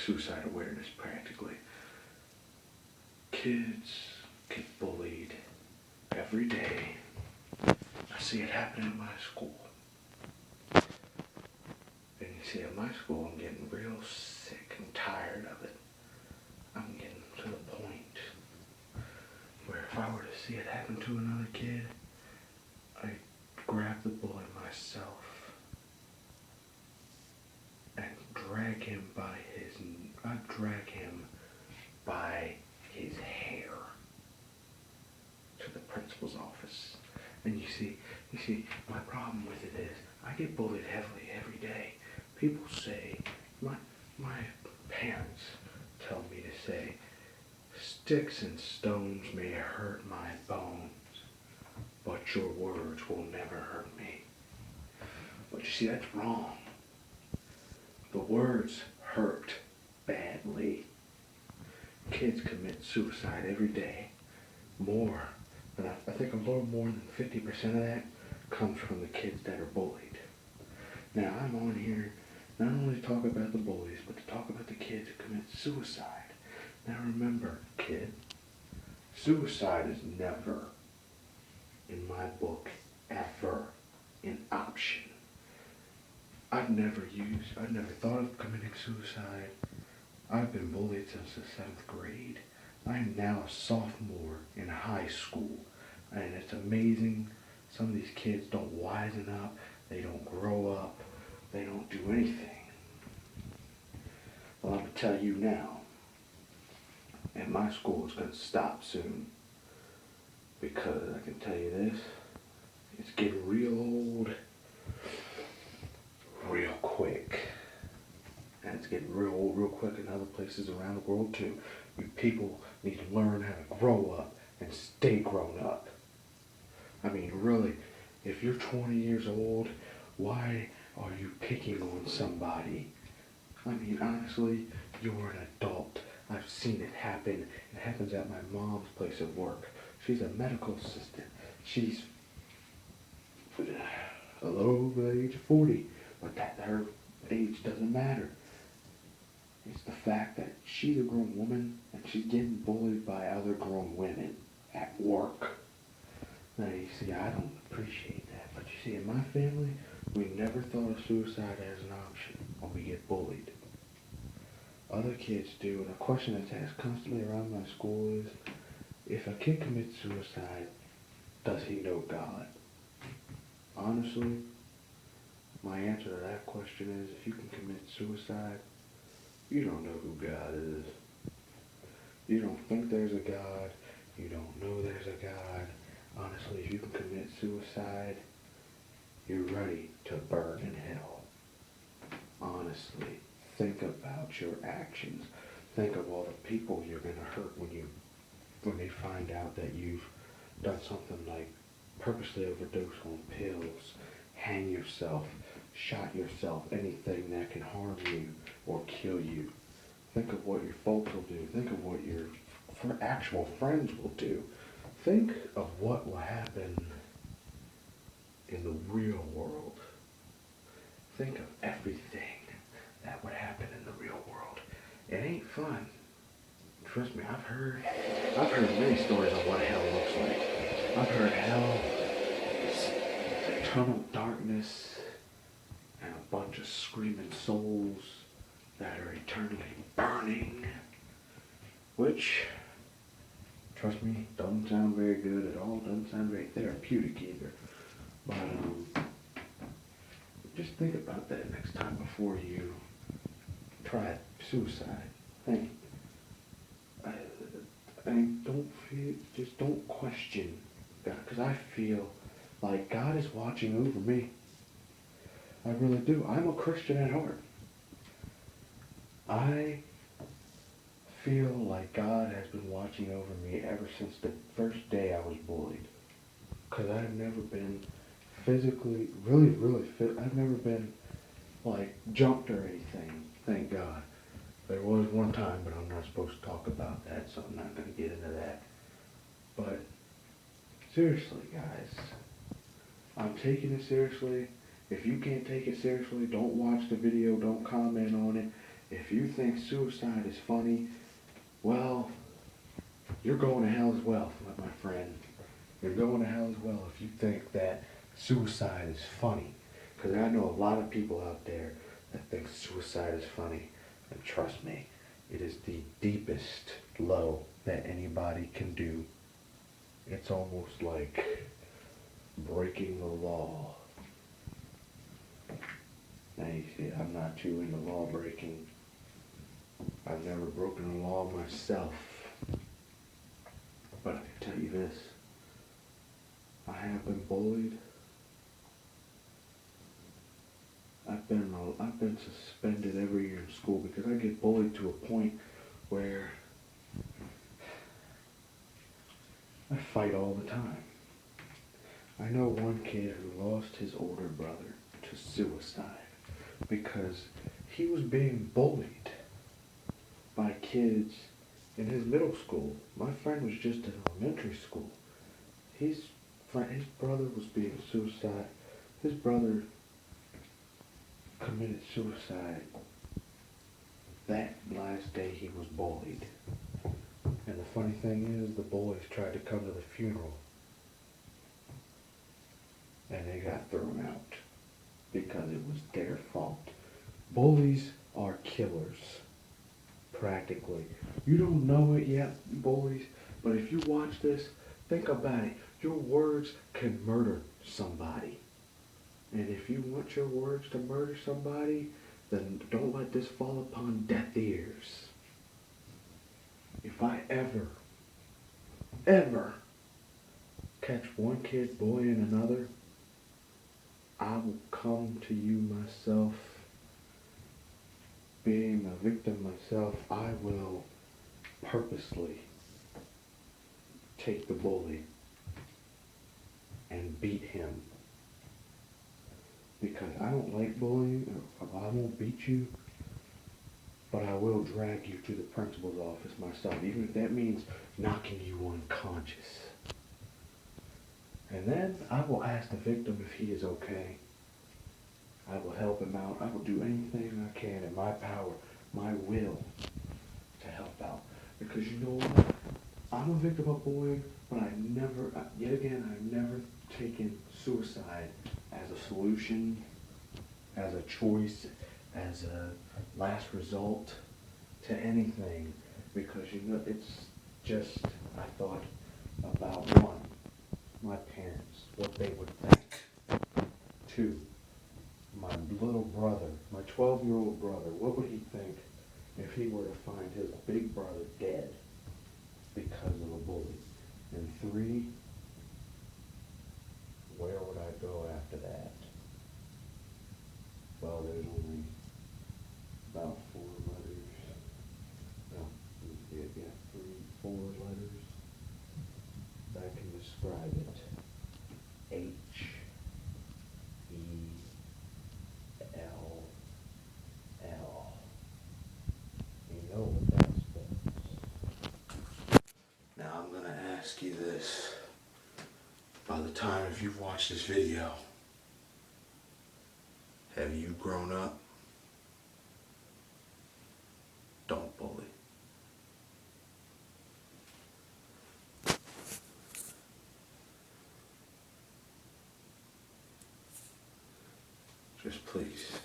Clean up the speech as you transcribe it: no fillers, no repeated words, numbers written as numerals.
suicide awareness practically. Kids get bullied every day. I see it happening in my school. And you see, at my school, I'm getting real sick and tired of it. I'm getting to the point where if I were to see it happen to another kid, I'd grab the bully myself and drag him by his hair to the principal's office. And you see, my problem with it is I get bullied heavily every day. People say, my parents tell me to say, sticks and stones may hurt my bones, but your words will never hurt me. But you see, that's wrong. The words hurt badly. Kids commit suicide every day. More than I think a little more than 50% of that comes from the kids that are bullied. Now, I'm on here not only to talk about the bullies, but to talk about the kids who commit suicide. Now remember, kid, suicide is never, in my book, ever an option. I've never thought of committing suicide. I've been bullied since the 7th grade. I am now a sophomore in high school. And it's amazing. Some of these kids don't wisen up. They don't grow up. They don't do anything. Well, I'm going to tell you now. And my school is going to stop soon. Because I can tell you this. It's getting real old real quick. And it's getting real old real quick in other places around the world too. You people need to learn how to grow up and stay grown up. I mean, really, if you're 20 years old, why are you picking on somebody? I mean, honestly, you're an adult. I've seen it happen. It happens at my mom's place of work. She's a medical assistant. She's a little over the age of 40, but her age doesn't matter. It's the fact that she's a grown woman and she's getting bullied by other grown women at work. Now, you see, I don't appreciate that. But you see, in my family, we never thought of suicide as an option when we get bullied. Other kids do, and a question that's asked constantly around my school is, if a kid commits suicide, does he know God? Honestly, my answer to that question is, if you can commit suicide, you don't know who God is. You don't think there's a God. You don't know there's a God. Honestly, if you can commit suicide, you're ready to burn in hell. Honestly, think about your actions. Think of all the people you're going to hurt when they find out that you've done something like purposely overdose on pills, hang yourself, shot yourself, anything that can harm you or kill you. Think of what your folks will do. Think of what your actual friends will do. Think of what will happen in the real world. Think of everything that would happen in the real world. It ain't fun. Trust me, I've heard many stories of what hell looks like. I've heard hell is eternal darkness and a bunch of screaming souls that are eternally burning, which, trust me, doesn't sound very good at all. Doesn't sound very therapeutic either. But just think about that next time before you try suicide. Think. Don't question God, because I feel like God is watching over me. I really do. I'm a Christian at heart. I feel like God has been watching over me ever since the first day I was bullied. Because I've never been physically, I've never been, like, jumped or anything, thank God. There was one time, but I'm not supposed to talk about that, so I'm not going to get into that. But, seriously, guys, I'm taking it seriously. If you can't take it seriously, don't watch the video, don't comment on it. If you think suicide is funny, well, you're going to hell as well, my friend. You're going to hell as well if you think that suicide is funny. Because I know a lot of people out there that think suicide is funny. And trust me, it is the deepest low that anybody can do. It's almost like breaking the law. Now you see, I'm not too into law breaking. I've never broken a law myself. But I can tell you this. I have been bullied. I've been suspended every year in school because I get bullied to a point where I fight all the time. I know one kid who lost his older brother to suicide because he was being bullied by kids in his middle school. My friend was just in elementary school. His brother was being suicide. His brother committed suicide that last day he was bullied. And the funny thing is, the boys tried to come to the funeral and they got thrown out because it was their fault. Bullies are killers, practically. You don't know it yet, bullies, but if you watch this, think about it. Your words can murder somebody. And if you want your words to murder somebody, then don't let this fall upon deaf ears. If I ever catch one kid bullying another, I will come to you myself. Being a victim myself, I will purposely take the bully and beat him. Because I don't like bullying. I won't beat you, but I will drag you to the principal's office myself, even if that means knocking you unconscious. And then I will ask the victim if he is okay. I will help him out. I will do anything I can in my power, my will, to help out. Because you know what? I'm a victim of bullying, but I've never taken suicide as a solution, as a choice, as a last result to anything. Because you know, it's just, I thought about one, my parents, what they would think. Two, my little brother, my 12-year-old brother, what would he think if he were to find his big brother dead because of a bully? And three, where would I go after that? Well, there's only about 4 letters. No, yeah, 4 letters that can describe it. H-E-L-L. You know what that spells. Now I'm gonna ask you this. By the time if you've watched this video, have you grown up? Don't bully. Just please.